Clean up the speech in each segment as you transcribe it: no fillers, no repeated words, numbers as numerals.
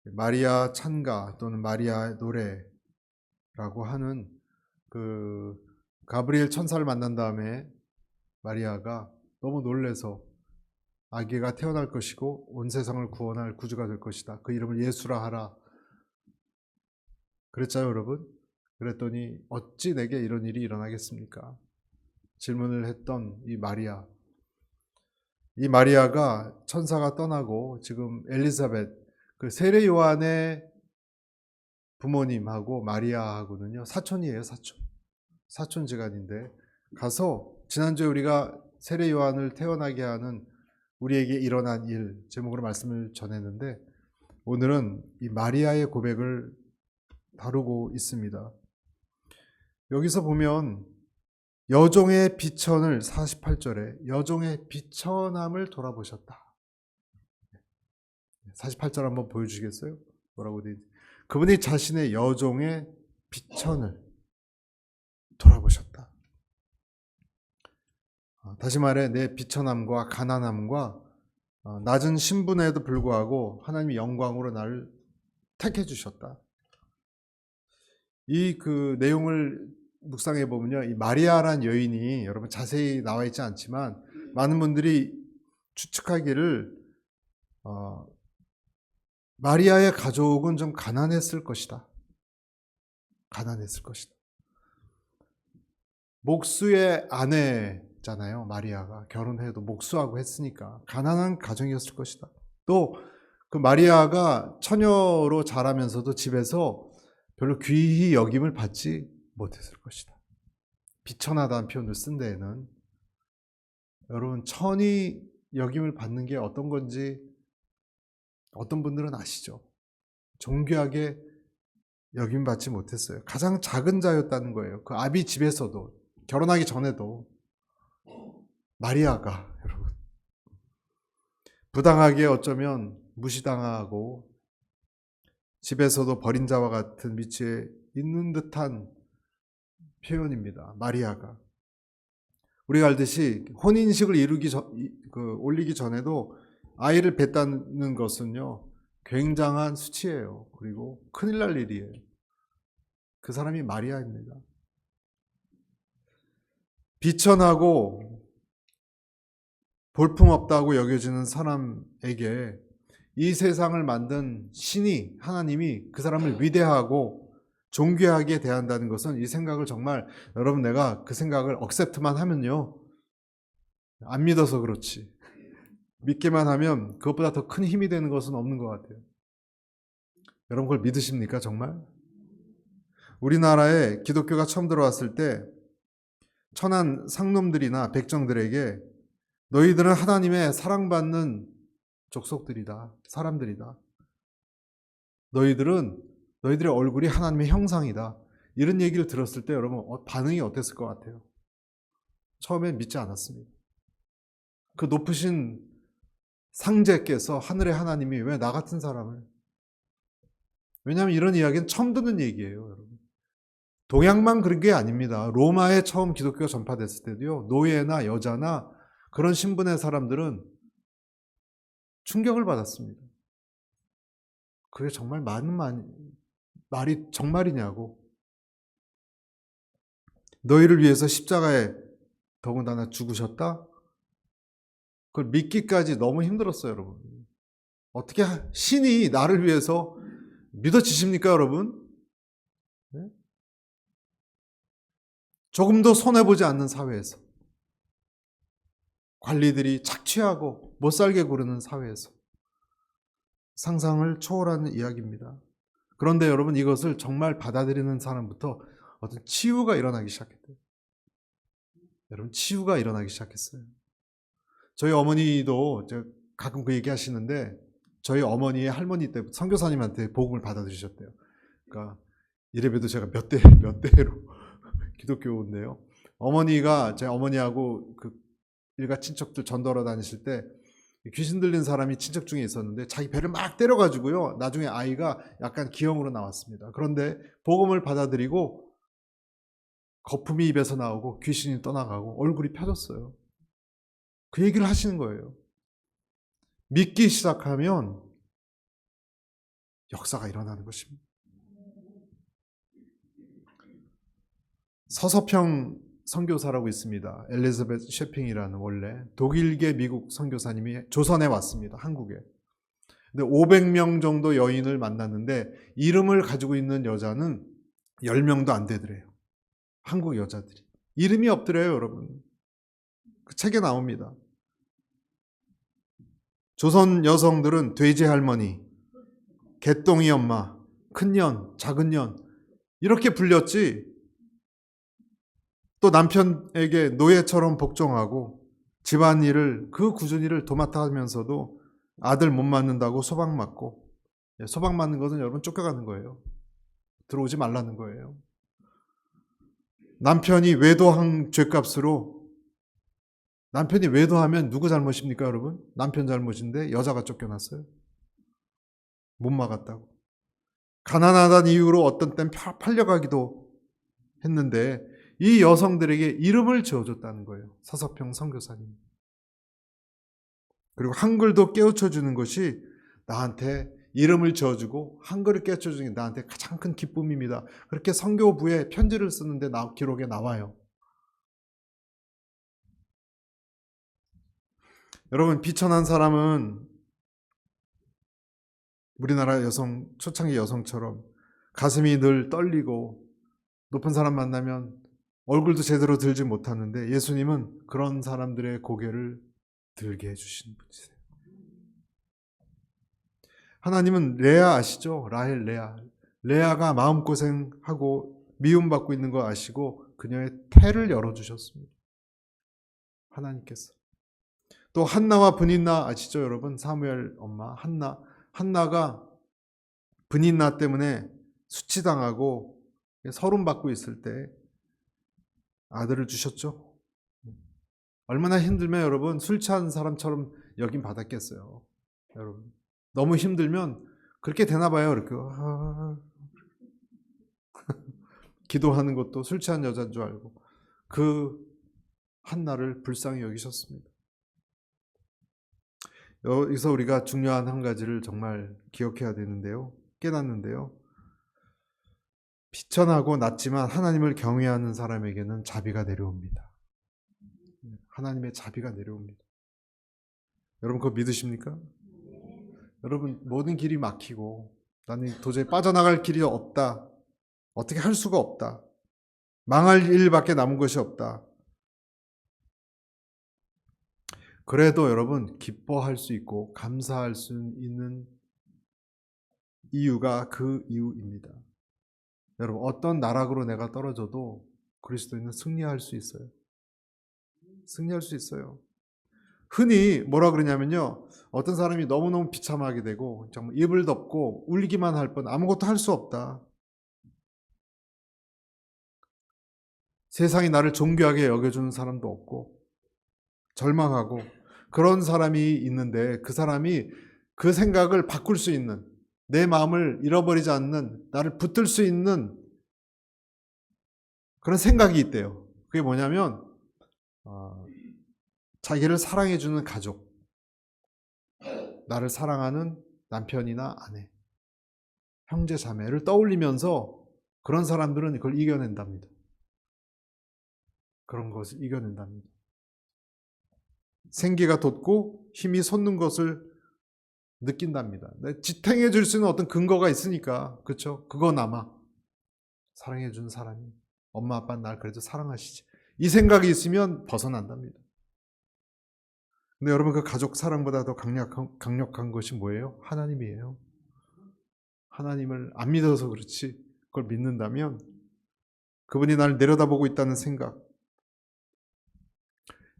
마리아 찬가 또는 마리아 노래라고 하는 그 가브리엘 천사를 만난 다음에 마리아가 너무 놀래서 아기가 태어날 것이고 온 세상을 구원할 구주가 될 것이다. 그 이름을 예수라 하라. 그랬잖아요, 여러분. 그랬더니 어찌 내게 이런 일이 일어나겠습니까? 질문을 했던 이 마리아가 천사가 떠나고 지금 엘리사벳, 그 세례 요한의 부모님하고 마리아하고는요 사촌이에요. 사촌지간인데 가서 지난주에 우리가 세례 요한을 태어나게 하는 우리에게 일어난 일 제목으로 말씀을 전했는데, 오늘은 이 마리아의 고백을 다루고 있습니다. 여기서 보면 여종의 비천을 48절에 여종의 비천함을 돌아보셨다. 48절 한번 보여주시겠어요? 뭐라고 되어 있는지. 그분이 자신의 여종의 비천을 돌아보셨다. 다시 말해 내 비천함과 가난함과 낮은 신분에도 불구하고 하나님의 영광으로 나를 택해 주셨다. 이 그 내용을 묵상해 보면요, 이 마리아란 여인이 여러분 자세히 나와 있지 않지만 많은 분들이 추측하기를 마리아의 가족은 좀 가난했을 것이다. 가난했을 것이다. 목수의 아내잖아요. 마리아가 결혼해도 목수하고 했으니까 가난한 가정이었을 것이다. 또 그 마리아가 처녀로 자라면서도 집에서 별로 귀히 여김을 받지 못했을 것이다. 비천하다는 표현을 쓴 데에는 여러분 천히 여김을 받는 게 어떤 건지 어떤 분들은 아시죠? 존귀하게 여김받지 못했어요. 가장 작은 자였다는 거예요. 그 아비 집에서도, 결혼하기 전에도. 마리아가 여러분 부당하게 어쩌면 무시당하고 집에서도 버린 자와 같은 위치에 있는 듯한 표현입니다. 마리아가. 우리가 알듯이 혼인식을 올리기 전에도 아이를 뱉다는 것은요 굉장한 수치예요. 그리고 큰일 날 일이에요. 그 사람이 마리아입니다. 비천하고 볼품없다고 여겨지는 사람에게 이 세상을 만든 신이, 하나님이 그 사람을 위대하고 존귀하게 대한다는 것은, 이 생각을 정말 여러분 내가 그 생각을 억셉트만 하면요 안 믿어서 그렇지 믿기만 하면 그것보다 더 큰 힘이 되는 것은 없는 것 같아요. 여러분 그걸 믿으십니까 정말? 우리나라에 기독교가 처음 들어왔을 때 천한 상놈들이나 백정들에게 너희들은 하나님의 사랑받는 족속들이다, 사람들이다. 너희들의 얼굴이 하나님의 형상이다. 이런 얘기를 들었을 때 여러분 반응이 어땠을 것 같아요? 처음엔 믿지 않았습니다. 그 높으신 상제께서, 하늘의 하나님이 왜 나 같은 사람을, 왜냐하면 이런 이야기는 처음 듣는 얘기예요. 여러분 동양만 그런 게 아닙니다. 로마에 처음 기독교가 전파됐을 때도요 노예나 여자나 그런 신분의 사람들은 충격을 받았습니다. 그게 정말 많은 말이 정말이냐고. 너희를 위해서 십자가에 더군다나 죽으셨다? 그걸 믿기까지 너무 힘들었어요, 여러분. 어떻게 신이 나를 위해서 믿어지십니까, 여러분? 네? 조금도 손해보지 않는 사회에서, 관리들이 착취하고 못살게 구르는 사회에서, 상상을 초월하는 이야기입니다. 그런데 여러분 이것을 정말 받아들이는 사람부터 어떤 치유가 일어나기 시작했대요. 여러분 치유가 일어나기 시작했어요. 저희 어머니도 가끔 그 얘기 하시는데, 저희 어머니의 할머니 때 선교사님한테 복음을 받아들이셨대요. 그러니까 이래봬도 제가 몇 대로 기독교인데요. 어머니가, 제 어머니하고 그 일가 친척들 전도하러 다니실 때 귀신 들린 사람이 친척 중에 있었는데 자기 배를 막 때려가지고요 나중에 아이가 약간 기형으로 나왔습니다. 그런데 복음을 받아들이고 거품이 입에서 나오고 귀신이 떠나가고 얼굴이 펴졌어요. 그 얘기를 하시는 거예요. 믿기 시작하면 역사가 일어나는 것입니다. 서서평 선교사라고 있습니다. 엘리자베스 셰핑이라는 원래 독일계 미국 선교사님이 조선에 왔습니다. 한국에. 근데 500명 정도 여인을 만났는데 이름을 가지고 있는 여자는 10명도 안 되더래요. 한국 여자들이. 이름이 없더래요, 여러분. 그 책에 나옵니다. 조선 여성들은 돼지 할머니, 개똥이 엄마, 큰년, 작은년 이렇게 불렸지. 또 남편에게 노예처럼 복종하고 집안일을 그 꾸준히를 도맡아 하면서도 아들 못 맞는다고 소방 맞고, 소방 맞는 것은 여러분 쫓겨가는 거예요. 들어오지 말라는 거예요. 남편이 외도한 죄값으로, 남편이 외도하면 누구 잘못입니까 여러분? 남편 잘못인데 여자가 쫓겨났어요. 못 막았다고. 가난하다는 이유로 어떤 땐 팔려가기도 했는데 이 여성들에게 이름을 지어줬다는 거예요. 서서평 선교사님. 그리고 한글도 깨우쳐주는 것이 나한테 이름을 지어주고 한글을 깨우쳐주는 게 나한테 가장 큰 기쁨입니다. 그렇게 선교부에 편지를 쓰는데 기록에 나와요. 여러분, 비천한 사람은 우리나라 여성, 초창기 여성처럼 가슴이 늘 떨리고 높은 사람 만나면 얼굴도 제대로 들지 못하는데 예수님은 그런 사람들의 고개를 들게 해주신 분이세요. 하나님은 레아 아시죠? 라헬 레아. 레아가 마음고생하고 미움받고 있는 거 아시고 그녀의 태를 열어주셨습니다. 하나님께서. 또 한나와 브닌나 아시죠 여러분? 사무엘 엄마 한나가 브닌나 때문에 수치당하고 서름받고 있을 때 아들을 주셨죠. 얼마나 힘들면 여러분 술 취한 사람처럼 여긴 받았겠어요. 여러분 너무 힘들면 그렇게 되나 봐요. 이렇게 기도하는 것도 술 취한 여자인 줄 알고 그 한나를 불쌍히 여기셨습니다. 여기서 우리가 중요한 한 가지를 정말 기억해야 되는데요. 깨닫는데요. 비천하고 낮지만 하나님을 경외하는 사람에게는 자비가 내려옵니다. 하나님의 자비가 내려옵니다. 여러분 그거 믿으십니까? 여러분 모든 길이 막히고 나는 도저히 빠져나갈 길이 없다. 어떻게 할 수가 없다. 망할 일밖에 남은 것이 없다. 그래도 여러분 기뻐할 수 있고 감사할 수 있는 이유가 그 이유입니다. 여러분 어떤 나락으로 내가 떨어져도 그리스도인은 승리할 수 있어요. 승리할 수 있어요. 흔히 뭐라 그러냐면요. 어떤 사람이 너무너무 비참하게 되고 정말 입을 덮고 울기만 할 뿐 아무것도 할 수 없다. 세상이 나를 존귀하게 여겨주는 사람도 없고 절망하고 그런 사람이 있는데 그 사람이 그 생각을 바꿀 수 있는 내 마음을 잃어버리지 않는 나를 붙들 수 있는 그런 생각이 있대요. 그게 뭐냐면 자기를 사랑해주는 가족, 나를 사랑하는 남편이나 아내, 형제 자매를 떠올리면서 그런 사람들은 그걸 이겨낸답니다. 그런 것을 이겨낸답니다. 생기가 돋고 힘이 솟는 것을 느낀답니다. 지탱해 줄 수 있는 어떤 근거가 있으니까 그렇죠? 그거나마 사랑해 준 사람이 엄마 아빠는 날 그래도 사랑하시지. 이 생각이 있으면 벗어난답니다. 근데 여러분 그 가족 사랑보다 더 강력한 것이 뭐예요? 하나님이에요. 하나님을 안 믿어서 그렇지 그걸 믿는다면 그분이 나를 내려다보고 있다는 생각.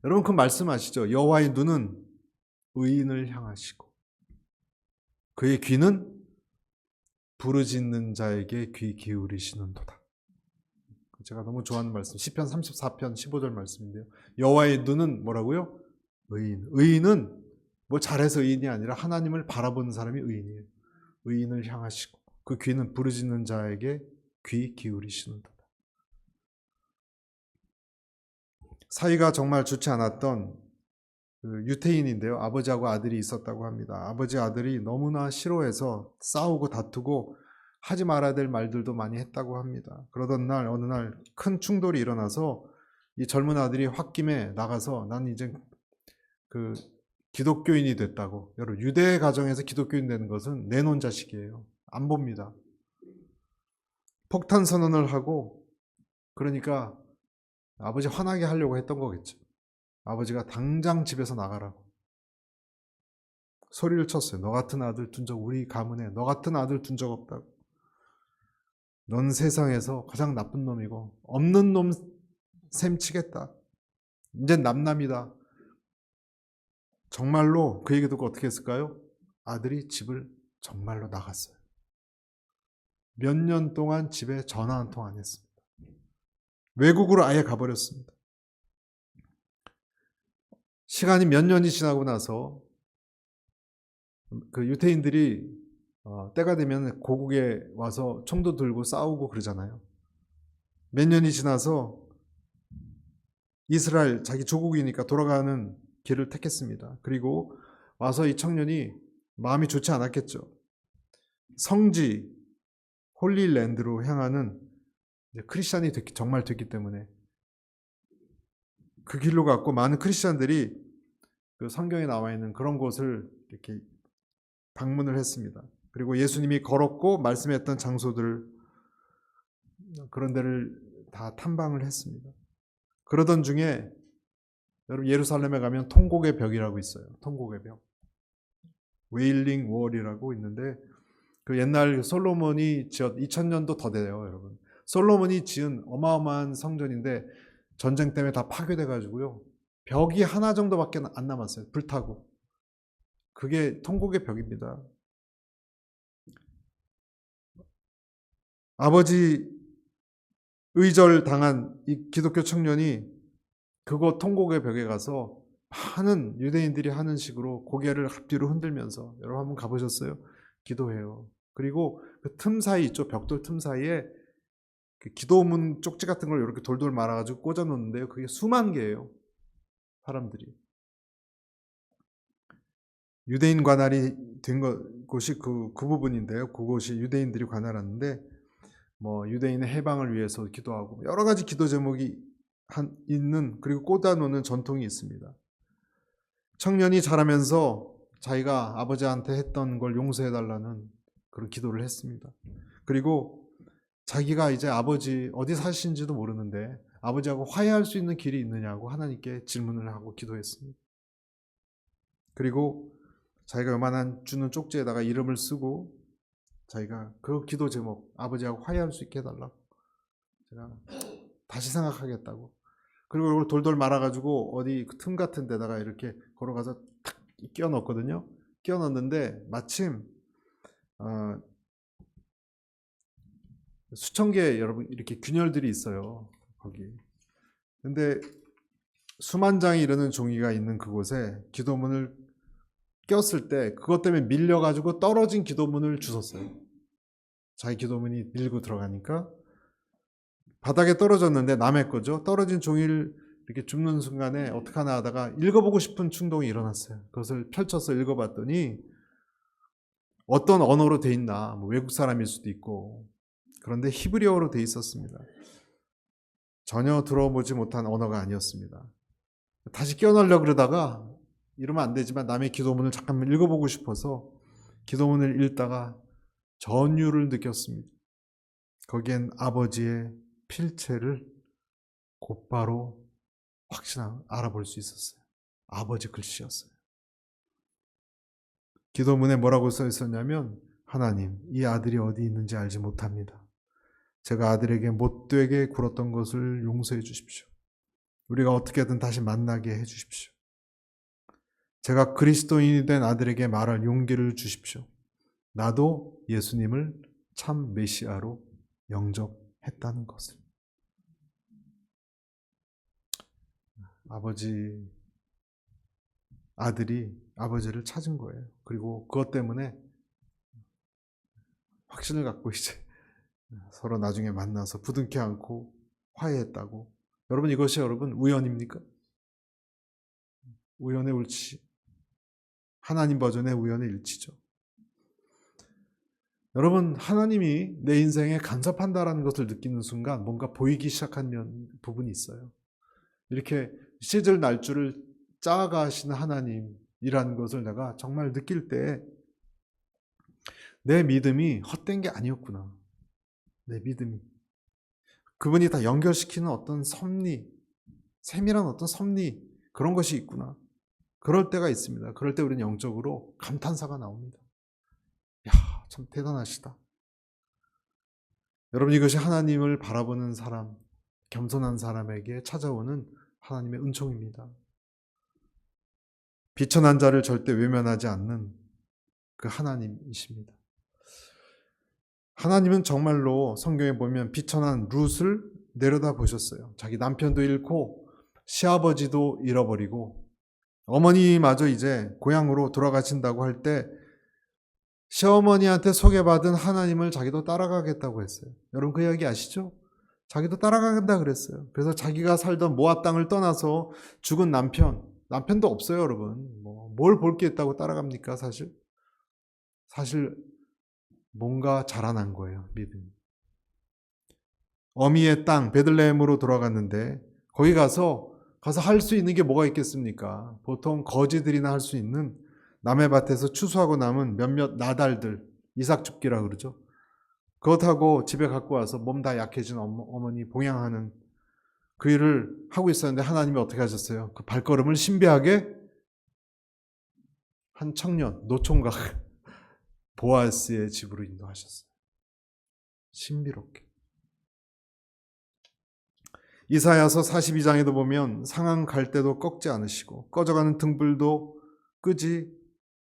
여러분 그 말씀 아시죠? 여호와의 눈은 의인을 향하시고 그의 귀는 부르짖는 자에게 귀 기울이시는도다. 제가 너무 좋아하는 말씀 시편 34편 15절 말씀인데요. 여호와의 눈은 뭐라고요? 의인은 뭐 잘해서 의인이 아니라 하나님을 바라보는 사람이 의인이에요. 의인을 향하시고 그 귀는 부르짖는 자에게 귀 기울이시는도다. 사이가 정말 좋지 않았던 그 유태인인데요. 아버지하고 아들이 있었다고 합니다. 아버지 아들이 너무나 싫어해서 싸우고 다투고 하지 말아야 될 말들도 많이 했다고 합니다. 그러던 날 어느 날 큰 충돌이 일어나서 이 젊은 아들이 홧김에 나가서 난 이제 그 기독교인이 됐다고. 여러분 유대 가정에서 기독교인 되는 것은 내놓은 자식이에요. 안 봅니다. 폭탄 선언을 하고 그러니까 아버지 화나게 하려고 했던 거겠죠. 아버지가 당장 집에서 나가라고 소리를 쳤어요. 너 같은 아들 둔 적 우리 가문에 너 같은 아들 둔 적 없다고. 넌 세상에서 가장 나쁜 놈이고 없는 놈 셈 치겠다. 이젠 남남이다. 정말로 그 얘기 듣고 어떻게 했을까요? 아들이 집을 정말로 나갔어요. 몇 년 동안 집에 전화 한 통 안 했습니다. 외국으로 아예 가버렸습니다. 시간이 몇 년이 지나고 나서 그 유태인들이 때가 되면 고국에 와서 총도 들고 싸우고 그러잖아요. 몇 년이 지나서 이스라엘 자기 조국이니까 돌아가는 길을 택했습니다. 그리고 와서 이 청년이 마음이 좋지 않았겠죠. 성지 홀리랜드로 향하는 크리스찬이 정말 됐기 때문에 그 길로 갔고 많은 크리스찬들이 그 성경에 나와 있는 그런 곳을 이렇게 방문을 했습니다. 그리고 예수님이 걸었고 말씀했던 장소들 그런 데를 다 탐방을 했습니다. 그러던 중에 여러분 예루살렘에 가면 통곡의 벽이라고 있어요. 통곡의 벽. 웨일링 월이라고 있는데 그 옛날 솔로몬이 지었 2000년도 더 돼요, 여러분. 솔로몬이 지은 어마어마한 성전인데 전쟁 때문에 다 파괴돼 가지고요. 벽이 하나 정도밖에 안 남았어요. 불타고. 그게 통곡의 벽입니다. 아버지 의절 당한 이 기독교 청년이 그곳 통곡의 벽에 가서 많은 유대인들이 하는 식으로 고개를 앞뒤로 흔들면서 여러분 한번 가보셨어요? 기도해요. 그리고 그 틈 사이 있죠. 벽돌 틈 사이에 그 기도문 쪽지 같은 걸 이렇게 돌돌 말아가지고 꽂아 놓는데요. 그게 수만 개예요. 사람들이. 유대인 관할이 된 곳이 그 부분인데요. 그곳이 유대인들이 관할하는데 뭐 유대인의 해방을 위해서 기도하고 여러 가지 기도 제목이 있는 그리고 꽂아놓는 전통이 있습니다. 청년이 자라면서 자기가 아버지한테 했던 걸 용서해달라는 그런 기도를 했습니다. 그리고 자기가 이제 아버지 어디 사시는지도 모르는데 아버지하고 화해할 수 있는 길이 있느냐고 하나님께 질문을 하고 기도했습니다. 그리고 자기가 요만한 주는 쪽지에다가 이름을 쓰고 자기가 그 기도 제목 아버지하고 화해할 수 있게 해달라고 제가 다시 생각하겠다고. 그리고 이걸 돌돌 말아가지고 어디 틈 같은 데다가 이렇게 걸어가서 탁 끼워 넣었거든요. 끼워 넣었는데 마침 수천 개 여러분 이렇게 균열들이 있어요. 거기. 근데 수만 장이 이르는 종이가 있는 그곳에 기도문을 꼈을 때 그것 때문에 밀려가지고 떨어진 기도문을 주웠어요. 자기 기도문이 밀고 들어가니까 바닥에 떨어졌는데 남의 거죠. 떨어진 종이를 이렇게 줍는 순간에 어떡하나 하다가 읽어보고 싶은 충동이 일어났어요. 그것을 펼쳐서 읽어봤더니 어떤 언어로 돼 있나, 뭐 외국 사람일 수도 있고, 그런데 히브리어로 돼 있었습니다. 전혀 들어보지 못한 언어가 아니었습니다. 다시 끼워넣으려고 그러다가 이러면 안 되지만 남의 기도문을 잠깐 읽어보고 싶어서 기도문을 읽다가 전율을 느꼈습니다. 거기엔 아버지의 필체를 곧바로 알아볼 수 있었어요. 아버지 글씨였어요. 기도문에 뭐라고 써 있었냐면 하나님, 이 아들이 어디 있는지 알지 못합니다. 제가 아들에게 못되게 굴었던 것을 용서해 주십시오. 우리가 어떻게든 다시 만나게 해 주십시오. 제가 그리스도인이 된 아들에게 말할 용기를 주십시오. 나도 예수님을 참 메시아로 영접했다는 것을. 아들이 아버지를 찾은 거예요. 그리고 그것 때문에 확신을 갖고 이제 서로 나중에 만나서 부둥켜 안고 화해했다고. 여러분 이것이 여러분 우연입니까? 우연의 일치. 하나님 버전의 우연의 일치죠. 여러분, 하나님이 내 인생에 간섭한다라는 것을 느끼는 순간 뭔가 보이기 시작한 부분이 있어요. 이렇게 시절 날짜를 짜가시는 하나님이라는 것을 내가 정말 느낄 때 내 믿음이 헛된 게 아니었구나. 내 믿음이. 그분이 다 연결시키는 어떤 섭리, 세밀한 어떤 섭리, 그런 것이 있구나. 그럴 때가 있습니다. 그럴 때 우리는 영적으로 감탄사가 나옵니다. 야, 참 대단하시다. 여러분, 이것이 하나님을 바라보는 사람, 겸손한 사람에게 찾아오는 하나님의 은총입니다. 비천한 자를 절대 외면하지 않는 그 하나님이십니다. 하나님은 정말로 성경에 보면 비천한 룻을 내려다 보셨어요. 자기 남편도 잃고 시아버지도 잃어버리고 어머니마저 이제 고향으로 돌아가신다고 할 때 시어머니한테 소개받은 하나님을 자기도 따라가겠다고 했어요. 여러분 그 이야기 아시죠? 자기도 따라간다 그랬어요. 그래서 자기가 살던 모압 땅을 떠나서 죽은 남편도 없어요, 여러분. 뭘 볼 게 있다고 따라갑니까, 사실? 사실 뭔가 자라난 거예요, 믿음이. 어미의 땅 베들레헴으로 돌아갔는데 거기 가서 할 수 있는 게 뭐가 있겠습니까? 보통 거지들이나 할 수 있는 남의 밭에서 추수하고 남은 몇몇 나달들, 이삭죽기라 그러죠. 그것하고 집에 갖고 와서 몸 다 약해진 어머니 봉양하는 그 일을 하고 있었는데 하나님이 어떻게 하셨어요? 그 발걸음을 신비하게 한 청년, 노총각 보아스의 집으로 인도하셨어요. 신비롭게. 이사야서 42장에도 보면 상한 갈대도 꺾지 않으시고 꺼져가는 등불도 끄지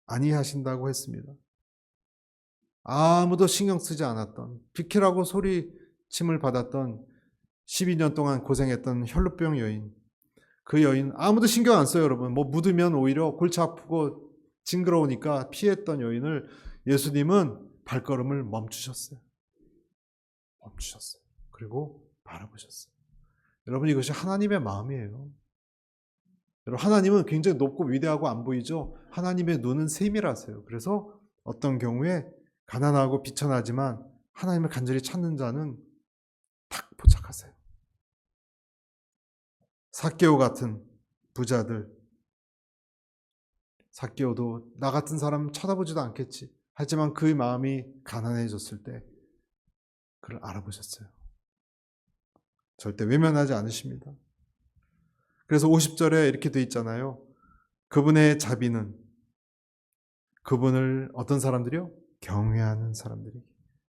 아니하신다고 했습니다. 아무도 신경 쓰지 않았던, 비키라고 소리침을 받았던 12년 동안 고생했던 혈루병 여인, 그 여인 아무도 신경 안 써요, 여러분. 묻으면 오히려 골치 아프고 징그러우니까 피했던 여인을 예수님은 발걸음을 멈추셨어요. 그리고 바라보셨어요. 여러분, 이것이 하나님의 마음이에요. 여러분, 하나님은 굉장히 높고 위대하고 안 보이죠? 하나님의 눈은 세밀하세요. 그래서 어떤 경우에 가난하고 비천하지만 하나님을 간절히 찾는 자는 탁 포착하세요. 삭개오 같은 부자들, 삭개오도 나 같은 사람 쳐다보지도 않겠지. 하지만 그의 마음이 가난해졌을 때 그를 알아보셨어요. 절대 외면하지 않으십니다. 그래서 50절에 이렇게 돼 있잖아요. 그분의 자비는 그분을 어떤 사람들이요? 경외하는 사람들이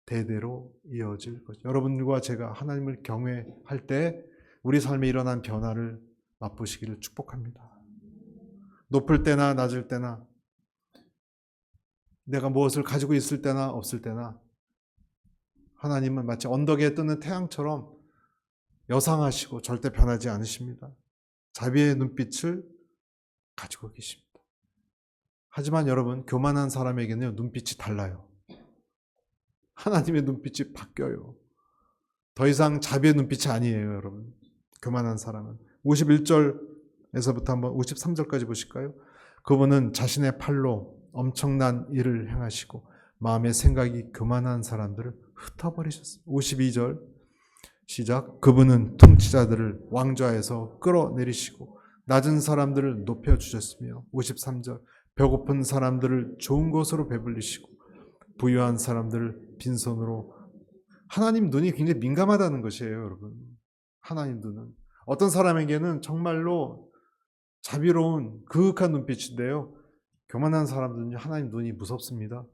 대대로 이어질 것이죠. 여러분들과 제가 하나님을 경외할 때 우리 삶에 일어난 변화를 맛보시기를 축복합니다. 높을 때나 낮을 때나 내가 무엇을 가지고 있을 때나 없을 때나 하나님은 마치 언덕에 뜨는 태양처럼 여상하시고 절대 변하지 않으십니다. 자비의 눈빛을 가지고 계십니다. 하지만 여러분, 교만한 사람에게는 눈빛이 달라요. 하나님의 눈빛이 바뀌어요. 더 이상 자비의 눈빛이 아니에요, 여러분. 교만한 사람은. 51절에서부터 한번 53절까지 보실까요? 그분은 자신의 팔로 엄청난 일을 행하시고 마음의 생각이 교만한 사람들을 흩어버리셨어요. 52절 시작. 그분은 통치자들을 왕좌에서 끌어내리시고 낮은 사람들을 높여주셨으며 53절 배고픈 사람들을 좋은 곳으로 배불리시고 부유한 사람들을 빈손으로. 하나님 눈이 굉장히 민감하다는 것이에요, 여러분. 하나님 눈은 어떤 사람에게는 정말로 자비로운 그윽한 눈빛인데요, 교만한 사람들은 하나님 눈이 무섭습니다.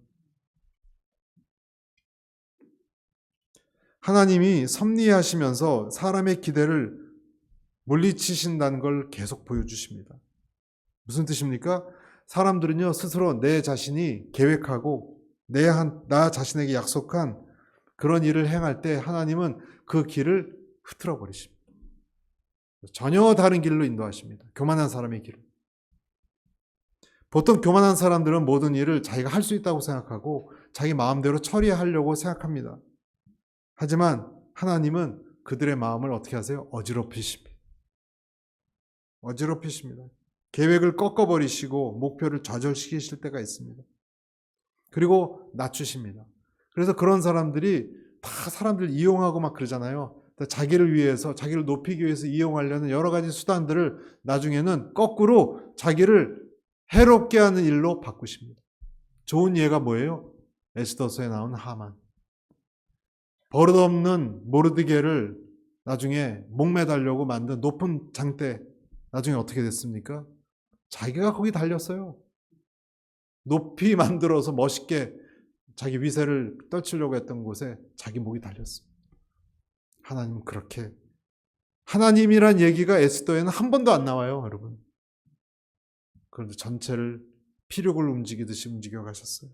하나님이 섭리하시면서 사람의 기대를 물리치신다는 걸 계속 보여주십니다. 무슨 뜻입니까? 사람들은요, 스스로 내 자신이 계획하고 나 자신에게 약속한 그런 일을 행할 때 하나님은 그 길을 흐트러 버리십니다. 전혀 다른 길로 인도하십니다. 교만한 사람의 길을. 보통 교만한 사람들은 모든 일을 자기가 할 수 있다고 생각하고 자기 마음대로 처리하려고 생각합니다. 하지만 하나님은 그들의 마음을 어떻게 하세요? 어지럽히십니다. 계획을 꺾어버리시고 목표를 좌절시키실 때가 있습니다. 그리고 낮추십니다. 그래서 그런 사람들이 다 사람들 이용하고 막 그러잖아요. 자기를 위해서, 자기를 높이기 위해서 이용하려는 여러 가지 수단들을 나중에는 거꾸로 자기를 해롭게 하는 일로 바꾸십니다. 좋은 예가 뭐예요? 에스더서에 나온 하만. 버릇없는 모르드게를 나중에 목매달려고 만든 높은 장대, 나중에 어떻게 됐습니까? 자기가 거기 달렸어요. 높이 만들어서 멋있게 자기 위세를 떨치려고 했던 곳에 자기 목이 달렸어요. 하나님은 그렇게, 하나님이란 얘기가 에스더에는 한 번도 안 나와요, 여러분. 그런데 전체를 피력을 움직이듯이 움직여 가셨어요.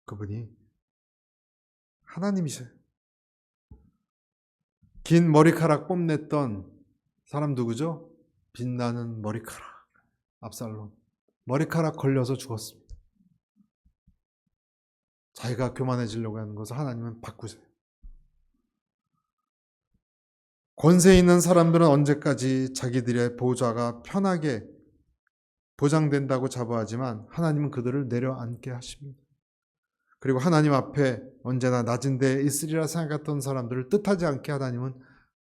그분이 하나님이세요. 긴 머리카락 뽐냈던 사람 누구죠? 빛나는 머리카락, 압살롬. 머리카락 걸려서 죽었습니다. 자기가 교만해지려고 하는 것을 하나님은 바꾸세요. 권세 있는 사람들은 언제까지 자기들의 보좌가 편하게 보장된다고 자부하지만 하나님은 그들을 내려앉게 하십니다. 그리고 하나님 앞에 언제나 낮은 데에 있으리라 생각했던 사람들을 뜻하지 않게 하나님은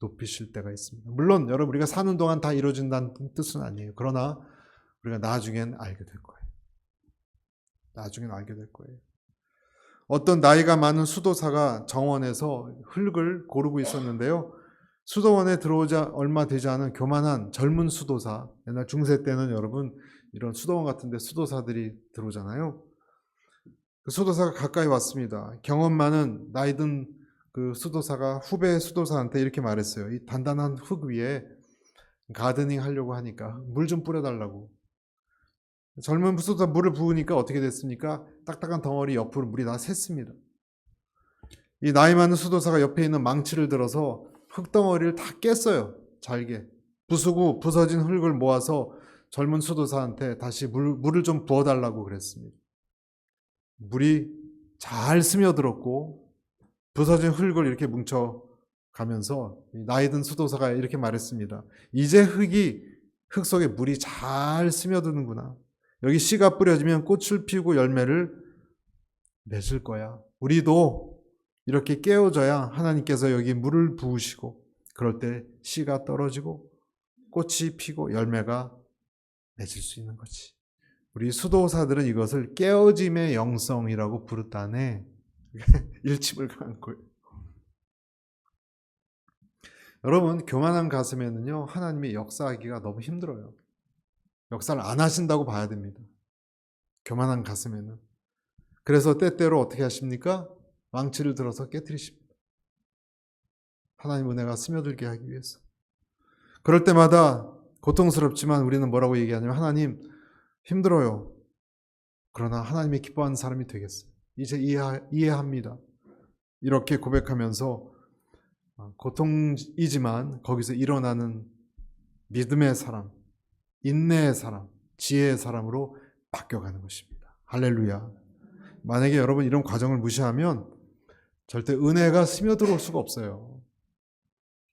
높이실 때가 있습니다. 물론 여러분, 우리가 사는 동안 다 이루어진다는 뜻은 아니에요. 그러나 우리가 나중엔 알게 될 거예요. 나중엔 알게 될 거예요. 어떤 나이가 많은 수도사가 정원에서 흙을 고르고 있었는데요. 수도원에 들어오자 얼마 되지 않은 교만한 젊은 수도사, 옛날 중세 때는 여러분 이런 수도원 같은 데 수도사들이 들어오잖아요. 그 수도사가 가까이 왔습니다. 경험 많은 나이 든 그 수도사가 후배 수도사한테 이렇게 말했어요. 이 단단한 흙 위에 가드닝 하려고 하니까 물 좀 뿌려달라고. 젊은 수도사 물을 부으니까 어떻게 됐습니까? 딱딱한 덩어리 옆으로 물이 다 샜습니다. 이 나이 많은 수도사가 옆에 있는 망치를 들어서 흙덩어리를 다 깼어요. 잘게. 부수고 부서진 흙을 모아서 젊은 수도사한테 다시 물을 좀 부어달라고 그랬습니다. 물이 잘 스며들었고 부서진 흙을 이렇게 뭉쳐가면서 나이 든 수도사가 이렇게 말했습니다. 이제 흙 속에 물이 잘 스며드는구나. 여기 씨가 뿌려지면 꽃을 피우고 열매를 맺을 거야. 우리도 이렇게 깨어져야 하나님께서 여기 물을 부으시고 그럴 때 씨가 떨어지고 꽃이 피고 열매가 맺을 수 있는 거지. 우리 수도사들은 이것을 깨어짐의 영성이라고 부르다네. 일침을 가한 거예요. 여러분, 교만한 가슴에는요, 하나님이 역사하기가 너무 힘들어요. 역사를 안 하신다고 봐야 됩니다. 교만한 가슴에는. 그래서 때때로 어떻게 하십니까? 망치를 들어서 깨트리십니다. 하나님 은혜가 스며들게 하기 위해서. 그럴 때마다 고통스럽지만 우리는 뭐라고 얘기하냐면, 하나님 힘들어요. 그러나 하나님이 기뻐하는 사람이 되겠어요. 이제 이해합니다. 이렇게 고백하면서 고통이지만 거기서 일어나는 믿음의 사람, 인내의 사람, 지혜의 사람으로 바뀌어가는 것입니다. 할렐루야. 만약에 여러분 이런 과정을 무시하면 절대 은혜가 스며들어올 수가 없어요.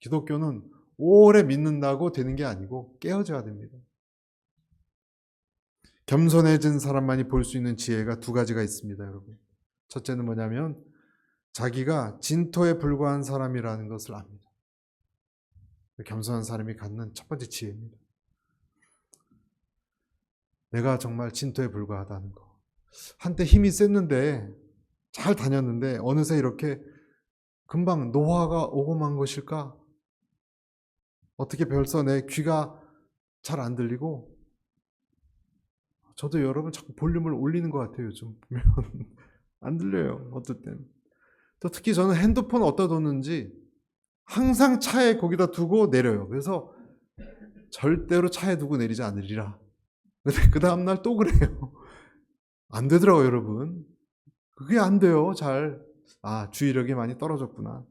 기독교는 오래 믿는다고 되는 게 아니고 깨어져야 됩니다. 겸손해진 사람만이 볼 수 있는 지혜가 두 가지가 있습니다, 여러분. 첫째는 뭐냐면 자기가 진토에 불과한 사람이라는 것을 압니다. 겸손한 사람이 갖는 첫 번째 지혜입니다. 내가 정말 진토에 불과하다는 거. 한때 힘이 셌는데 잘 다녔는데 어느새 이렇게 금방 노화가 오고 만 것일까? 어떻게 벌써 내 귀가 잘 안 들리고, 저도 여러분 자꾸 볼륨을 올리는 것 같아요. 요즘 보면 안 들려요. 어떨 땐. 또 특히 저는 핸드폰 어디다 뒀는지 항상 차에 거기다 두고 내려요. 그래서 절대로 차에 두고 내리지 않으리라. 근데 그 다음날 또 그래요. 안 되더라고요, 여러분. 그게 안 돼요, 잘. 주의력이 많이 떨어졌구나.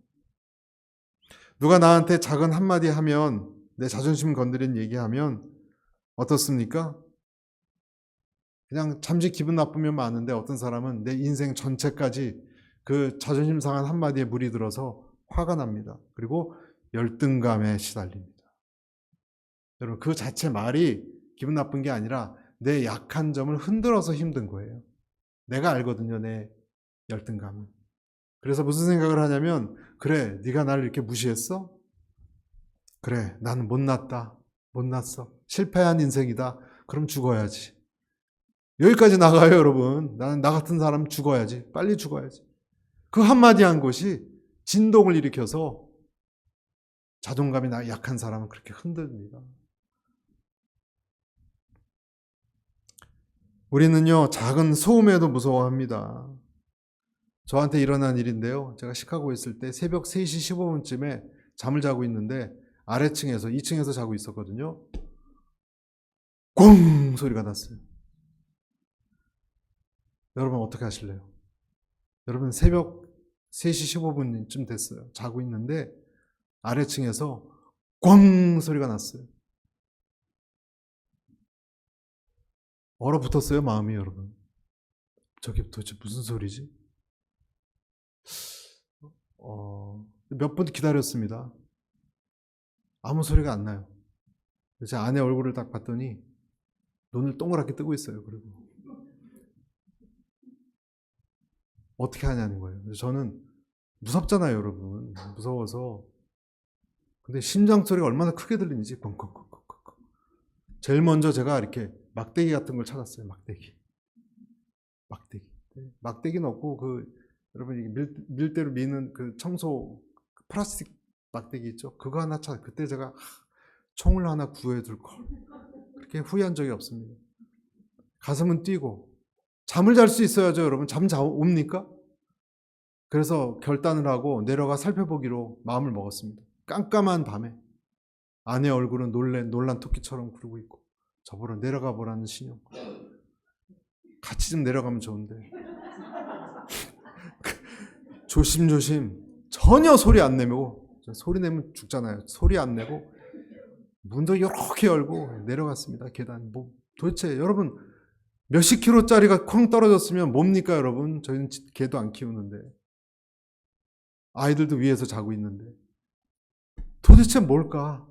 누가 나한테 작은 한마디 하면, 내 자존심 건드린 얘기하면 어떻습니까? 그냥 잠시 기분 나쁘면 많은데 어떤 사람은 내 인생 전체까지 그 자존심 상한 한마디에 물이 들어서 화가 납니다. 그리고 열등감에 시달립니다. 여러분, 그 자체 말이 기분 나쁜 게 아니라 내 약한 점을 흔들어서 힘든 거예요. 내가 알거든요, 내 열등감은. 그래서 무슨 생각을 하냐면, 그래, 네가 나를 이렇게 무시했어? 그래, 나는 못났다. 못났어. 실패한 인생이다. 그럼 죽어야지. 여기까지 나가요, 여러분. 나는 나 같은 사람 죽어야지. 빨리 죽어야지. 그 한마디 한 것이 진동을 일으켜서 자존감이 약한 사람은 그렇게 흔듭니다. 우리는요, 작은 소음에도 무서워합니다. 저한테 일어난 일인데요. 제가 시카고에 있을 때 새벽 3시 15분쯤에 잠을 자고 있는데 아래층에서, 2층에서 자고 있었거든요. 꽝! 소리가 났어요. 여러분 어떻게 하실래요? 여러분 새벽 3시 15분쯤 됐어요. 자고 있는데 아래층에서 꽝! 소리가 났어요. 얼어붙었어요, 마음이. 여러분, 저게 도대체 무슨 소리지? 몇 분 기다렸습니다. 아무 소리가 안 나요. 제 아내 얼굴을 딱 봤더니 눈을 동그랗게 뜨고 있어요. 그리고 어떻게 하냐는 거예요. 저는 무섭잖아요, 여러분. 무서워서. 근데 심장 소리가 얼마나 크게 들리는지 쿵쿵쿵쿵쿵. 제일 먼저 제가 이렇게 막대기 같은 걸 찾았어요. 막대기. 막대기는 없고 여러분 밀대로 미는 그 청소 플라스틱 막대기 있죠? 그거 하나 그때 제가 총을 하나 구해둘 걸. 그렇게 후회한 적이 없습니다. 가슴은 뛰고 잠을 잘 수 있어야죠, 여러분. 잠 옵니까? 그래서 결단을 하고 내려가 살펴보기로 마음을 먹었습니다. 깜깜한 밤에 아내 얼굴은 놀란 토끼처럼 구르고 있고 저보러 내려가 보라는 신용. 같이 좀 내려가면 좋은데. 조심조심 전혀 소리 안 내고, 소리 내면 죽잖아요. 소리 안 내고 문도 이렇게 열고 내려갔습니다. 계단. 도대체 여러분 몇십 킬로짜리가 쾅 떨어졌으면 뭡니까, 여러분? 저희는 개도 안 키우는데 아이들도 위에서 자고 있는데 도대체 뭘까?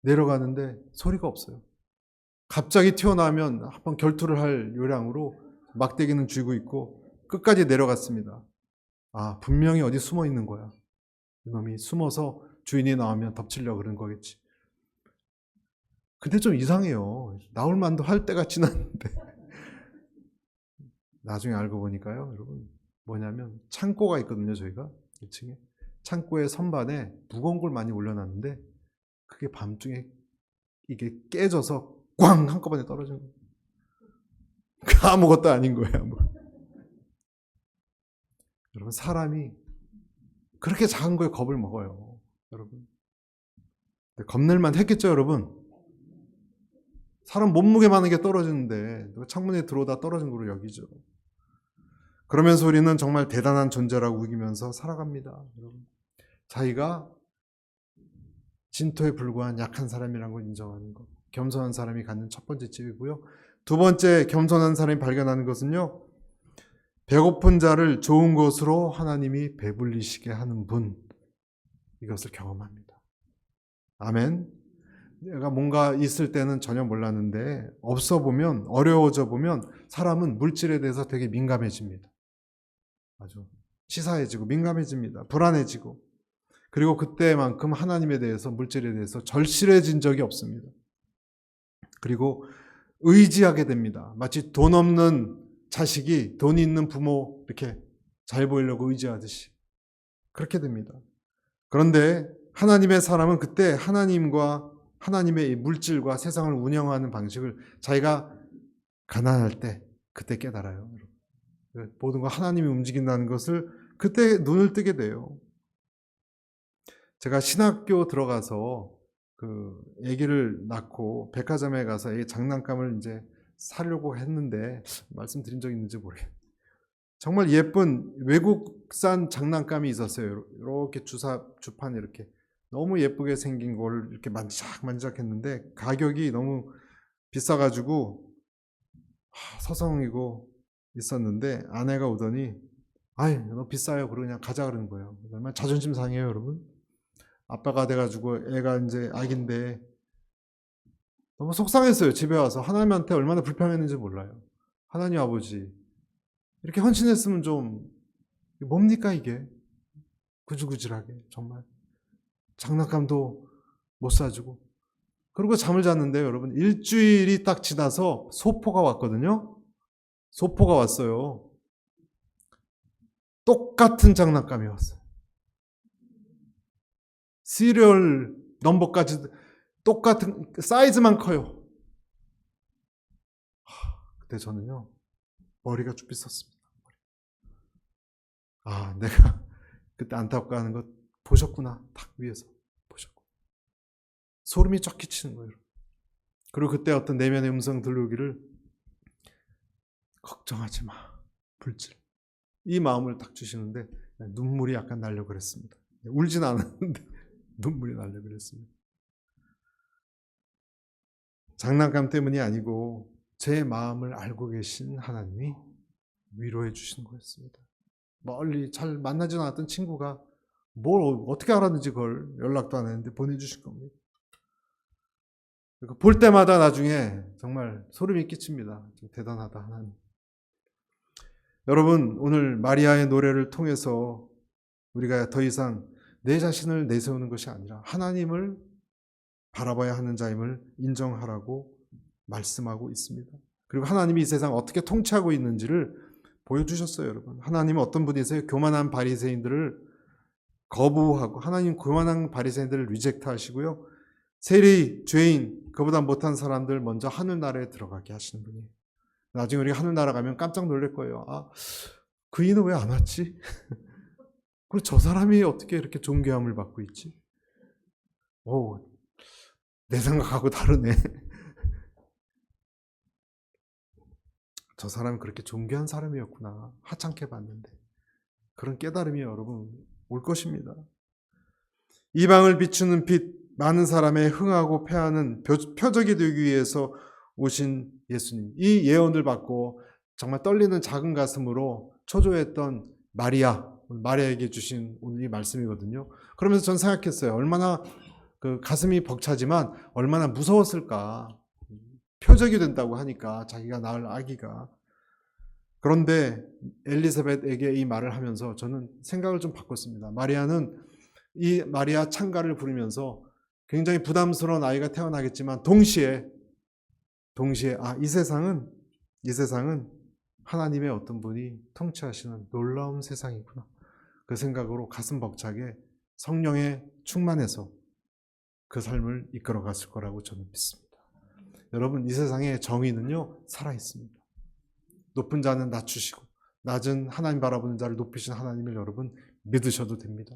내려가는데 소리가 없어요. 갑자기 튀어나오면 한번 결투를 할 요량으로 막대기는 쥐고 있고 끝까지 내려갔습니다. 아, 분명히 어디 숨어 있는 거야. 이놈이 숨어서 주인이 나오면 덮치려고 그런 거겠지. 근데 좀 이상해요. 나올 만도 할 때가 지났는데 나중에 알고 보니까요, 여러분, 뭐냐면 창고가 있거든요. 저희가 1층에 창고의 선반에 무거운 걸 많이 올려놨는데 그게 밤중에 이게 깨져서 꽝! 한꺼번에 떨어진 거예요. 아무것도 아닌 거예요. 여러분, 사람이 그렇게 작은 거에 겁을 먹어요. 여러분, 겁낼만 했겠죠, 여러분? 사람 몸무게 많은 게 떨어지는데 창문에 들어오다 떨어진 거로 여기죠. 그러면서 우리는 정말 대단한 존재라고 우기면서 살아갑니다. 여러분, 자기가 진토에 불과한 약한 사람이라는 걸 인정하는 것, 겸손한 사람이 갖는 첫 번째 팁이고요. 두 번째, 겸손한 사람이 발견하는 것은요, 배고픈 자를 좋은 것으로 하나님이 배불리시게 하는 분, 이것을 경험합니다. 아멘. 내가 뭔가 있을 때는 전혀 몰랐는데 없어 보면, 어려워져 보면 사람은 물질에 대해서 되게 민감해집니다. 아주 치사해지고 민감해집니다. 불안해지고. 그리고 그때만큼 하나님에 대해서, 물질에 대해서 절실해진 적이 없습니다. 그리고 의지하게 됩니다. 마치 돈 없는 자식이 돈 있는 부모 이렇게 잘 보이려고 의지하듯이 그렇게 됩니다. 그런데 하나님의 사람은 그때 하나님의 물질과 세상을 운영하는 방식을 자기가 가난할 때 그때 깨달아요. 모든 거 하나님이 움직인다는 것을 그때 눈을 뜨게 돼요. 제가 신학교 들어가서 아기를 낳고 백화점에 가서 애 장난감을 이제 사려고 했는데 말씀드린 적 있는지 모르겠어요. 정말 예쁜 외국산 장난감이 있었어요. 이렇게 주판 이렇게 너무 예쁘게 생긴 걸 이렇게 만지작 했는데 가격이 너무 비싸가지고 서성이고 있었는데 아내가 오더니 아이, 너무 비싸요. 그러고 그냥 가자 그러는 거예요. 얼마나 자존심 상해요, 여러분. 아빠가 돼가지고 애가 이제 아기인데 너무 속상했어요. 집에 와서 하나님한테 얼마나 불평했는지 몰라요. 하나님 아버지, 이렇게 헌신했으면 좀 뭡니까 이게? 구질구질하게 정말 장난감도 못 사주고. 그리고 잠을 잤는데요, 여러분. 일주일이 딱 지나서 소포가 왔거든요. 소포가 왔어요. 똑같은 장난감이 왔어요. 시리얼 넘버까지 똑같은 사이즈만 커요. 그때 저는요, 머리가 쭉 빗었습니다. 아, 내가 그때 안타깝게 하는 거 보셨구나. 딱 위에서 보셨고. 소름이 쫙 끼치는 거예요. 그리고 그때 어떤 내면의 음성 들려오기를, 걱정하지 마, 불질. 이 마음을 딱 주시는데 눈물이 약간 나려고 그랬습니다. 울진 않았는데 눈물이 나려고 그랬습니다. 장난감 때문이 아니고 제 마음을 알고 계신 하나님이 위로해 주신 거였습니다. 멀리 잘 만나지 않았던 친구가 뭘 어떻게 알았는지 그걸 연락도 안 했는데 보내주신 겁니다. 볼 때마다 나중에 정말 소름이 끼칩니다. 좀 대단하다 하나님. 여러분, 오늘 마리아의 노래를 통해서 우리가 더 이상 내 자신을 내세우는 것이 아니라 하나님을 바라봐야 하는 자임을 인정하라고 말씀하고 있습니다. 그리고 하나님이 이 세상 어떻게 통치하고 있는지를 보여주셨어요, 여러분. 하나님은 어떤 분이세요? 교만한 바리새인들을 거부하고, 하나님 교만한 바리새인들을 리젝트 하시고요, 세리, 죄인, 그보다 못한 사람들 먼저 하늘나라에 들어가게 하시는 분이에요. 나중에 우리가 하늘나라 가면 깜짝 놀랄 거예요. 아, 그 이는 왜 안 왔지? 그리고 저 사람이 어떻게 이렇게 존귀함을 받고 있지? 오, 내 생각하고 다르네. 저 사람이 그렇게 존귀한 사람이었구나. 하찮게 봤는데. 그런 깨달음이 여러분 올 것입니다. 이방을 비추는 빛, 많은 사람의 흥하고 패하는 표적이 되기 위해서 오신 예수님. 이 예언을 받고 정말 떨리는 작은 가슴으로 초조했던 마리아에게 주신 오늘 이 말씀이거든요. 그러면서 전 생각했어요. 얼마나 그 가슴이 벅차지만 얼마나 무서웠을까. 표적이 된다고 하니까, 자기가 낳을 아기가. 그런데 엘리사벳에게 이 말을 하면서 저는 생각을 좀 바꿨습니다. 마리아는 이 마리아 창가를 부르면서 굉장히 부담스러운 아이가 태어나겠지만 동시에 이 세상은 하나님의 어떤 분이 통치하시는 놀라운 세상이구나. 그 생각으로 가슴 벅차게 성령에 충만해서 그 삶을 이끌어 갔을 거라고 저는 믿습니다. 여러분, 이 세상의 정의는요, 살아있습니다. 높은 자는 낮추시고 낮은 하나님 바라보는 자를 높이신 하나님을 여러분 믿으셔도 됩니다.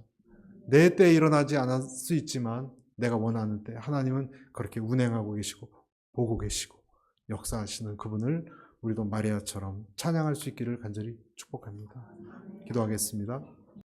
내 때에 일어나지 않을 수 있지만 내가 원하는 때 하나님은 그렇게 운행하고 계시고 보고 계시고 역사하시는 그분을 우리도 마리아처럼 찬양할 수 있기를 간절히 축복합니다. 기도하겠습니다.